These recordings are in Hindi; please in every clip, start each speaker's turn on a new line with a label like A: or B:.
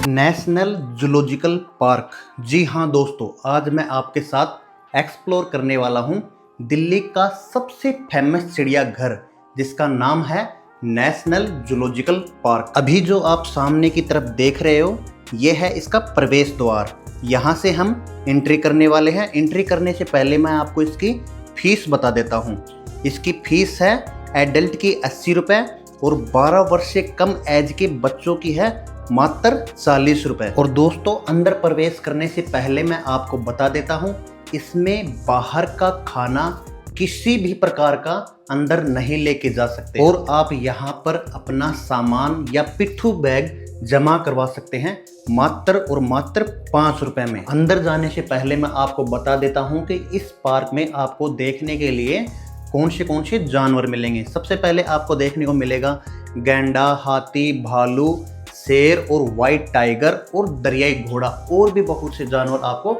A: National zoological park. जी हाँ दोस्तों, आज मैं आपके साथ एक्सप्लोर करने वाला हूँ दिल्ली का सबसे फेमस चिड़ियाघर, जिसका नाम है नेशनल जूलॉजिकल पार्क। अभी जो आप सामने की तरफ देख रहे हो, ये है इसका प्रवेश द्वार। यहाँ से हम एंट्री करने वाले हैं। एंट्री करने से पहले मैं आपको इसकी फीस बता देता हूँ। इसकी फीस है एडल्ट की 80 रुपये और 12 वर्ष से कम एज के बच्चों की है मात्र 40 रुपये। और दोस्तों, अंदर प्रवेश करने से पहले मैं आपको बता देता हूँ, इसमें बाहर का खाना किसी भी प्रकार का अंदर नहीं लेके जा सकते और आप यहाँ पर अपना सामान या पिट्ठू बैग जमा करवा सकते हैं मात्र और मात्र 5 रुपए में। अंदर जाने से पहले मैं आपको बता देता हूँ कि इस पार्क में आपको देखने के लिए कौन से जानवर मिलेंगे। सबसे पहले आपको देखने को मिलेगा गैंडा, हाथी, भालू, शेर और व्हाइट टाइगर और दरियाई घोड़ा, और भी बहुत से जानवर आपको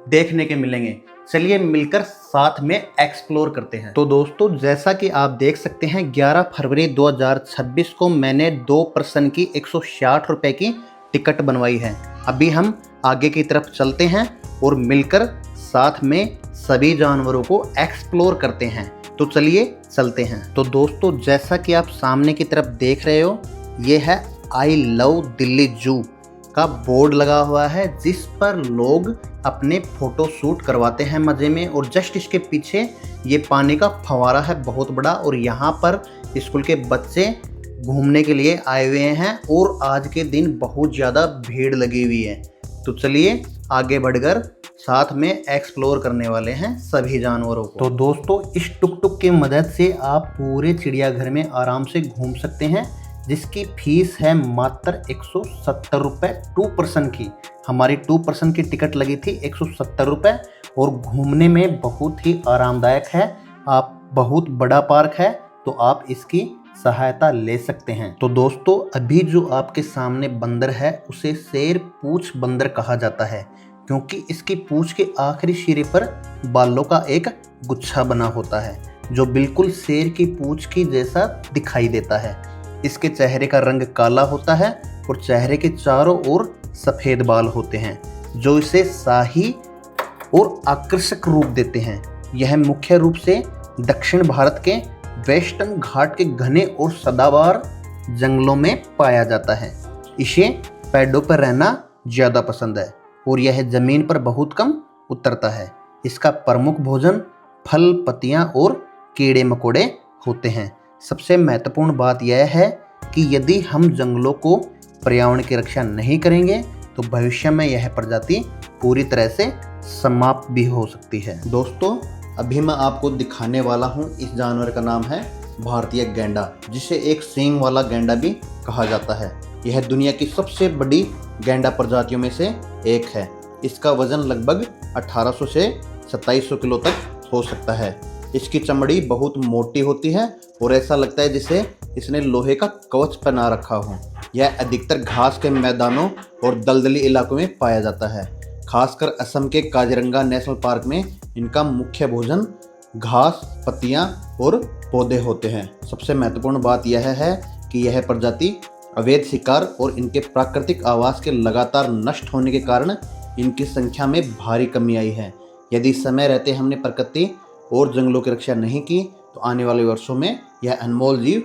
A: देखने के मिलेंगे। चलिए मिलकर साथ में एक्सप्लोर करते हैं। तो दोस्तों, जैसा कि आप देख सकते हैं, 11 फरवरी 2026 को मैंने 2 पर्सन की 160 रुपए की टिकट बनवाई है। अभी हम आगे की तरफ चलते हैं और मिलकर साथ में सभी जानवरों को एक्सप्लोर करते हैं। तो चलिए चलते हैं। तो दोस्तों, जैसा कि आप सामने की तरफ देख रहे हो, ये है आई लव दिल्ली जू का बोर्ड लगा हुआ है, जिस पर लोग अपने फोटो शूट करवाते हैं मज़े में। और जस्ट इसके पीछे ये पानी का फव्वारा है बहुत बड़ा, और यहाँ पर स्कूल के बच्चे घूमने के लिए आए हुए हैं और आज के दिन बहुत ज़्यादा भीड़ लगी हुई है। तो चलिए आगे बढ़कर साथ में एक्सप्लोर करने वाले हैं सभी जानवरों को। तो दोस्तों, इस टुक टुक की मदद से आप पूरे चिड़ियाघर में आराम से घूम सकते हैं, जिसकी फीस है मात्र 170 रुपये 2 पर्सन की। हमारी 2 पर्सन की टिकट लगी थी 170 रुपये, और घूमने में बहुत ही आरामदायक है। आप बहुत बड़ा पार्क है, तो आप इसकी सहायता ले सकते हैं। तो दोस्तों, अभी जो आपके सामने बंदर है, उसे शेर पूंछ बंदर कहा जाता है, क्योंकि इसकी पूंछ के आखिरी सिरे पर बालों का एक गुच्छा बना होता है, जो बिल्कुल शेर की पूंछ की जैसा दिखाई देता है। इसके चेहरे का रंग काला होता है और चेहरे के चारों ओर सफ़ेद बाल होते हैं, जो इसे शाही और आकर्षक रूप देते हैं। यह मुख्य रूप से दक्षिण भारत के वेस्टर्न घाट के घने और सदाबहार जंगलों में पाया जाता है। इसे पेड़ों पर रहना ज़्यादा पसंद है और यह ज़मीन पर बहुत कम उतरता है। इसका प्रमुख भोजन फल, पत्तियां और कीड़े मकोड़े होते हैं। सबसे महत्वपूर्ण बात यह है कि यदि हम जंगलों को पर्यावरण की रक्षा नहीं करेंगे, तो भविष्य में यह प्रजाति पूरी तरह से समाप्त भी हो सकती है। दोस्तों, अभी मैं आपको दिखाने वाला हूँ, इस जानवर का नाम है भारतीय गैंडा, जिसे एक सींग वाला गैंडा भी कहा जाता है। यह दुनिया की सबसे बड़ी गैंडा प्रजातियों में से एक है। इसका वजन लगभग 1800 से 2700 किलो तक हो सकता है। इसकी चमड़ी बहुत मोटी होती है और ऐसा लगता है जैसे इसने लोहे का कवच पहना रखा हो। यह अधिकतर घास के मैदानों और दलदली इलाकों में पाया जाता है। खासकर असम के काजीरंगा नेशनल पार्क में इनका मुख्य भोजन घास, पत्तियां और पौधे होते हैं। सबसे महत्वपूर्ण बात यह है कि यह प्रजाति अवैध शिकार और इनके प्राकृतिक आवास के लगातार नष्ट होने के कारण इनकी संख्या में भारी कमी आई है। यदि समय रहते हमने प्रकृति और जंगलों की रक्षा नहीं की, तो आने वाले वर्षों में यह अनमोल जीव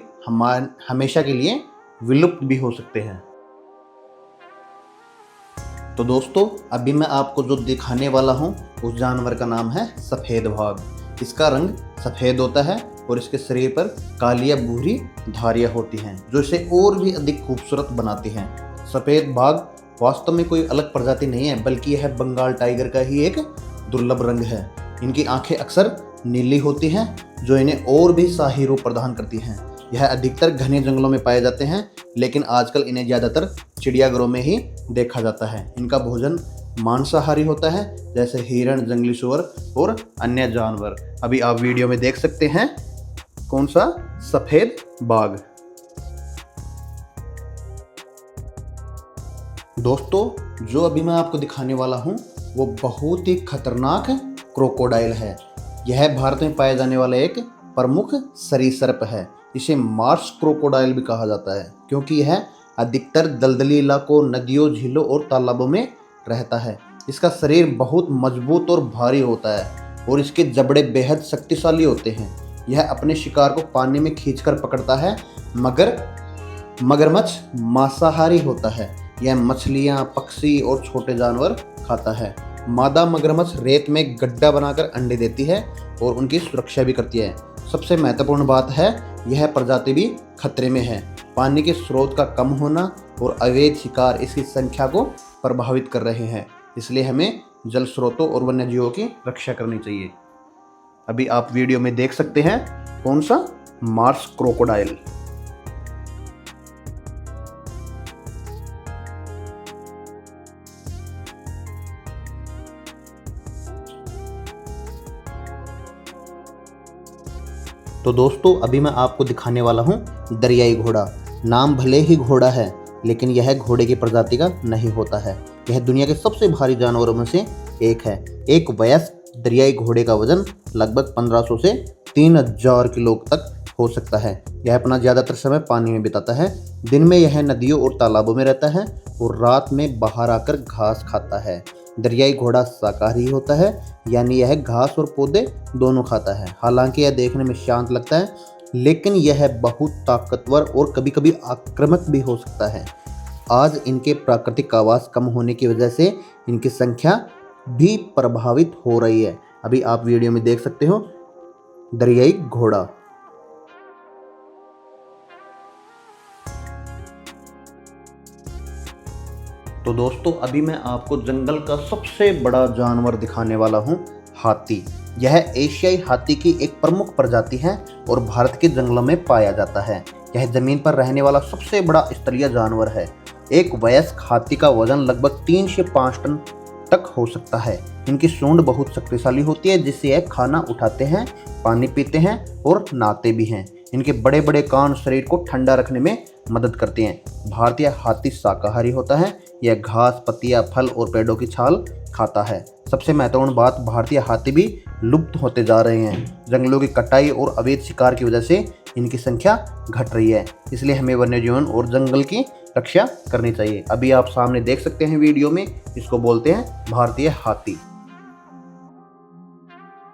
A: हमेशा के लिए विलुप्त भी हो सकते हैं। तो दोस्तों, अभी मैं आपको जो दिखाने वाला हूँ, उस जानवर का नाम है सफ़ेद बाघ। इसका रंग सफ़ेद होता है और इसके शरीर पर काली या भूरी धारियाँ होती हैं, जो इसे और भी अधिक खूबसूरत बनाती हैं। सफ़ेद बाघ वास्तव में कोई अलग प्रजाति नहीं है, बल्कि यह बंगाल टाइगर का ही एक दुर्लभ रंग है। इनकी आंखें अक्सर नीली होती हैं, जो इन्हें और भी शाही रूप प्रदान करती हैं। यह अधिकतर घने जंगलों में पाए जाते हैं, लेकिन आजकल इन्हें ज़्यादातर चिड़ियाघरों में ही देखा जाता है। इनका भोजन मांसाहारी होता है, जैसे हिरण, जंगली सुअर और अन्य जानवर। अभी आप वीडियो में देख सकते हैं कौन सा सफ़ेद बाघ। दोस्तों, जो अभी मैं आपको दिखाने वाला हूँ, वो बहुत ही खतरनाक क्रोकोडाइल है। यह भारत में पाया जाने वाला एक प्रमुख सरीसृप है। इसे मार्स क्रोकोडाइल भी कहा जाता है, क्योंकि यह अधिकतर दलदली इलाकों, नदियों, झीलों और तालाबों में रहता है। इसका शरीर बहुत मजबूत और भारी होता है और इसके जबड़े बेहद शक्तिशाली होते हैं। यह अपने शिकार को पानी में खींचकर पकड़ता है, मगर मगरमच्छ मांसाहारी होता है। यह मछलियाँ, पक्षी और छोटे जानवर खाता है। मादा मगरमच्छ रेत में गड्ढा बनाकर अंडे देती है और उनकी सुरक्षा भी करती है। सबसे महत्वपूर्ण बात है, यह प्रजाति भी खतरे में है। पानी के स्रोत का कम होना और अवैध शिकार इसकी संख्या को प्रभावित कर रहे हैं। इसलिए हमें जल स्रोतों और वन्यजीवों की रक्षा करनी चाहिए। अभी आप वीडियो में देख सकते हैं कौन सा, मार्स क्रोकोडाइल। तो दोस्तों अभी मैं आपको दिखाने वाला हूँ दरियाई घोड़ा। नाम भले ही घोड़ा है, लेकिन यह घोड़े की प्रजाति का नहीं होता है। यह दुनिया के सबसे भारी जानवरों में से एक है। एक वयस्क दरियाई घोड़े का वजन लगभग 1500 से 3000 किलो तक हो सकता है। यह अपना ज़्यादातर समय पानी में बिताता है। दिन में यह नदियों और तालाबों में रहता है और रात में बाहर आकर घास खाता है। दरियाई घोड़ा शाकाहारी होता है, यानी यह घास और पौधे दोनों खाता है। हालांकि यह देखने में शांत लगता है, लेकिन यह बहुत ताकतवर और कभी कभी आक्रामक भी हो सकता है। आज इनके प्राकृतिक आवास कम होने की वजह से इनकी संख्या भी प्रभावित हो रही है। अभी आप वीडियो में देख सकते हो दरियाई घोड़ा। तो दोस्तों अभी मैं आपको जंगल का सबसे बड़ा जानवर दिखाने वाला हूँ, हाथी। यह एशियाई हाथी की एक प्रमुख प्रजाति है और भारत के जंगलों में पाया जाता है। यह जमीन पर रहने वाला सबसे बड़ा स्तरीय जानवर है। एक वयस्क हाथी का वजन लगभग 3 से 5 टन तक हो सकता है। इनकी सूंड बहुत शक्तिशाली होती है, जिससे यह खाना उठाते हैं, पानी पीते हैं और नहाते भी हैं। इनके बड़े बड़े कान शरीर को ठंडा रखने में मदद करते हैं। भारतीय हाथी शाकाहारी होता है। यह घास, पत्तियां, फल और पेड़ों की छाल खाता है। सबसे महत्वपूर्ण बात, भारतीय हाथी भी लुप्त होते जा रहे हैं। जंगलों की कटाई और अवैध शिकार की वजह से इनकी संख्या घट रही है। इसलिए हमें वन्यजीवन और जंगल की रक्षा करनी चाहिए। अभी आप सामने देख सकते हैं वीडियो में, इसको बोलते हैं भारतीय हाथी।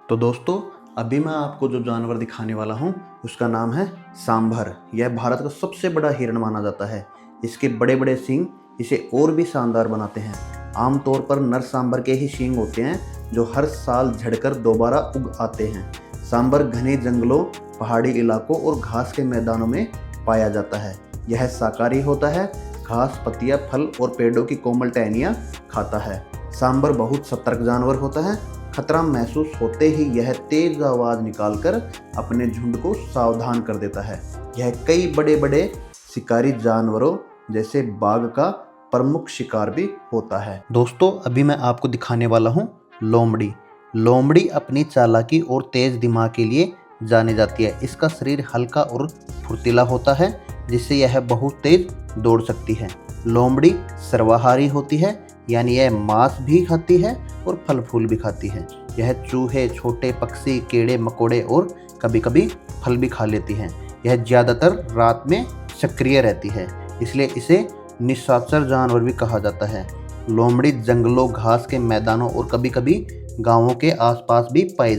A: तो दोस्तों अभी मैं आपको जो जानवर दिखाने वाला हूँ उसका नाम है सांभर। यह भारत का सबसे बड़ा हिरण माना जाता है। इसके बड़े बड़े सींग इसे और भी शानदार बनाते हैं। आमतौर पर नर सांभर के ही सींग होते हैं, जो हर साल झड़कर दोबारा उग आते हैं। सांभर घने जंगलों, पहाड़ी इलाकों और घास के मैदानों में पाया जाता है। यह शाकाहारी होता है, घास, पत्तियां, फल और पेड़ों की कोमल टहनियाँ खाता है। सांभर बहुत सतर्क जानवर होता है। खतरा महसूस होते ही यह तेज आवाज निकालकर अपने झुंड को सावधान कर देता है। यह कई बड़े बड़े शिकारी जानवरों जैसे बाघ का प्रमुख शिकार भी होता है। दोस्तों अभी मैं आपको दिखाने वाला हूँ लोमड़ी। लोमड़ी अपनी चालाकी और तेज दिमाग के लिए जानी जाती है। इसका शरीर हल्का और फुर्तीला होता है, जिससे यह बहुत तेज दौड़ सकती है। लोमड़ी सर्वाहारी होती है, यानी यह मांस भी खाती है और फल फूल भी खाती है। यह चूहे, छोटे पक्षी, कीड़े मकोड़े और कभी कभी फल भी खा लेती है। यह ज़्यादातर रात में सक्रिय रहती है, इसलिए इसे निशाचर जानवर भी कहा जाता है। लोमड़ी जंगलों, घास के मैदानों और कभी कभी गांवों के आसपास भी पाई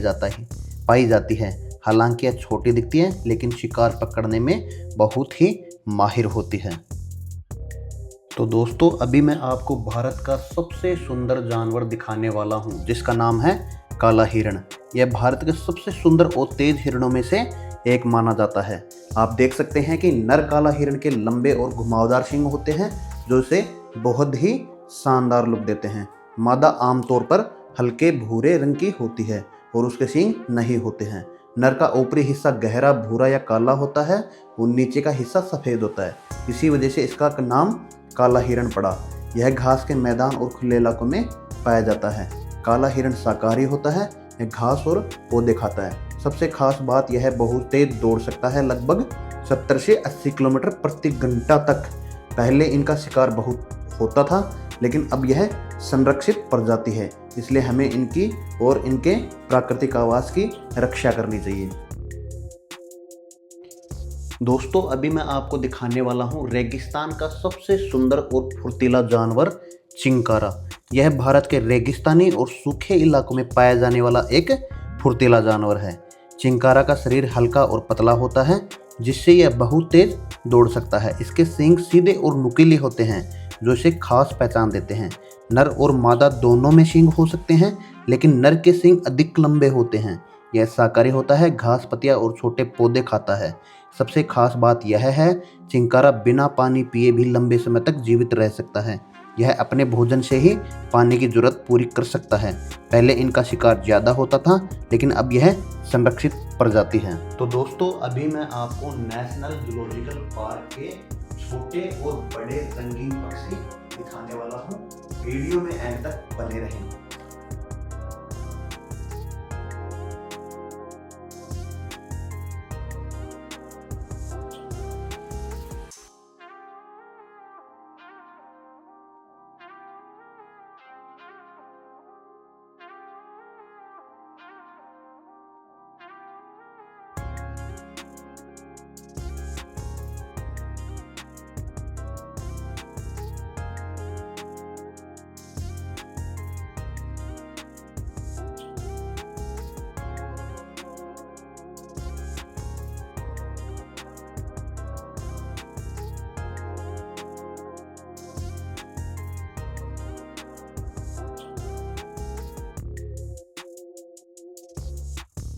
A: जाती है। हालांकि यह छोटी दिखती है, लेकिन शिकार पकड़ने में बहुत ही माहिर होती है। तो दोस्तों अभी मैं आपको भारत का सबसे सुंदर जानवर दिखाने वाला हूं, जिसका नाम है काला हिरण। यह भारत के सबसे सुंदर और तेज हिरणों में से एक माना जाता है। आप देख सकते हैं कि नर काला हिरण के लंबे और घुमावदार सींग होते हैं, जो इसे बहुत ही शानदार लुक देते हैं। मादा आमतौर पर हल्के भूरे रंग की होती है और उसके सींग नहीं होते हैं। नर का ऊपरी हिस्सा गहरा भूरा या काला होता है और नीचे का हिस्सा सफ़ेद होता है। इसी वजह से इसका नाम काला हिरण पड़ा। यह घास के मैदान और खुले इलाकों में पाया जाता है। काला हिरण शाकाहारी होता है। यह घास और पौधे खाता है। सबसे खास बात यह बहुत तेज दौड़ सकता है, लगभग 70 से 80 किलोमीटर प्रति घंटा तक। पहले इनका शिकार बहुत होता था, लेकिन अब यह संरक्षित प्रजाति है, इसलिए हमें इनकी और इनके प्राकृतिक आवास की रक्षा करनी चाहिए। दोस्तों अभी मैं आपको दिखाने वाला हूँ रेगिस्तान का सबसे सुंदर और फुर्तीला जानवर चिंकारा। यह भारत के रेगिस्तानी और सूखे इलाकों में पाया जाने वाला एक फुर्तीला जानवर है। चिंकारा का शरीर हल्का और पतला होता है, जिससे यह बहुत तेज दौड़ सकता है। इसके सींग सीधे और नुकीले होते हैं, जो इसे खास पहचान देते हैं। नर और मादा दोनों में सींग हो सकते हैं, लेकिन नर के सींग अधिक लंबे होते हैं। यह शाकाहारी होता है, घास पत्तियां और छोटे पौधे खाता है। सबसे खास बात यह है, चिंकारा बिना पानी पिए भी लंबे समय तक जीवित रह सकता है। यह अपने भोजन से ही पानी की जरूरत पूरी कर सकता है। पहले इनका शिकार ज्यादा होता था, लेकिन अब यह संरक्षित प्रजाति है। तो दोस्तों अभी मैं आपको नेशनल जूलॉजिकल पार्क के छोटे और बड़े रंगीन पक्षी दिखाने वाला हूँ। वीडियो में एंड तक बने रहें।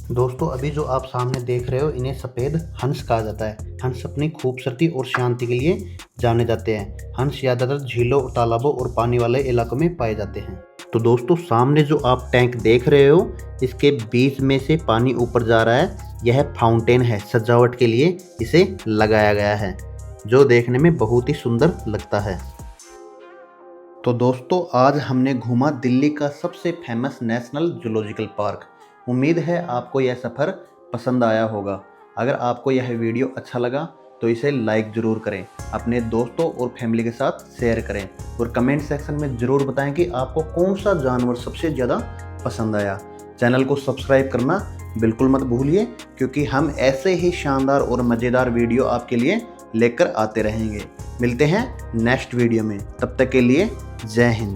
A: दोस्तों अभी जो आप सामने देख रहे हो, इन्हें सफ़ेद हंस कहा जाता है। हंस अपनी खूबसूरती और शांति के लिए जाने जाते हैं। हंस ज़्यादातर झीलों, तालाबों और पानी वाले इलाकों में पाए जाते हैं। तो दोस्तों सामने जो आप टैंक देख रहे हो, इसके बीच में से पानी ऊपर जा रहा है। यह फाउंटेन है, सजावट के लिए इसे लगाया गया है, जो देखने में बहुत ही सुंदर लगता है। तो दोस्तों आज हमने घूमा दिल्ली का सबसे फेमस नेशनल जूलॉजिकल पार्क। उम्मीद है आपको यह सफ़र पसंद आया होगा। अगर आपको यह वीडियो अच्छा लगा तो इसे लाइक ज़रूर करें, अपने दोस्तों और फैमिली के साथ शेयर करें और कमेंट सेक्शन में ज़रूर बताएं कि आपको कौन सा जानवर सबसे ज़्यादा पसंद आया। चैनल को सब्सक्राइब करना बिल्कुल मत भूलिए, क्योंकि हम ऐसे ही शानदार और मज़ेदार वीडियो आपके लिए लेकर आते रहेंगे। मिलते हैं नेक्स्ट वीडियो में, तब तक के लिए जय हिंद।